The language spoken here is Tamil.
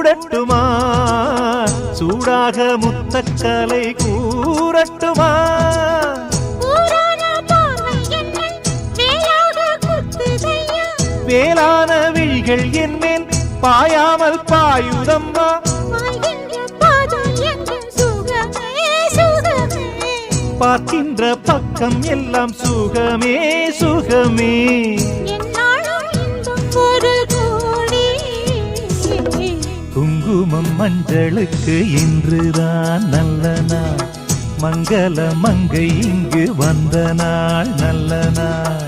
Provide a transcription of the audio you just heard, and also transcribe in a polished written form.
சூடட்டுமா சூடாக முத்தக்கலை கூறட்டுமா வேளான விழிகள் என் மேல் பாயாமல் பாயுதம்மா பார்க்கின்ற பக்கம் எல்லாம் சுகமே சுகமே குங்குமம் மஞ்சளுக்கு இன்றுதான் நல்ல நாள் மங்கள மங்கை இங்கு வந்த நாள் நல்ல நாள்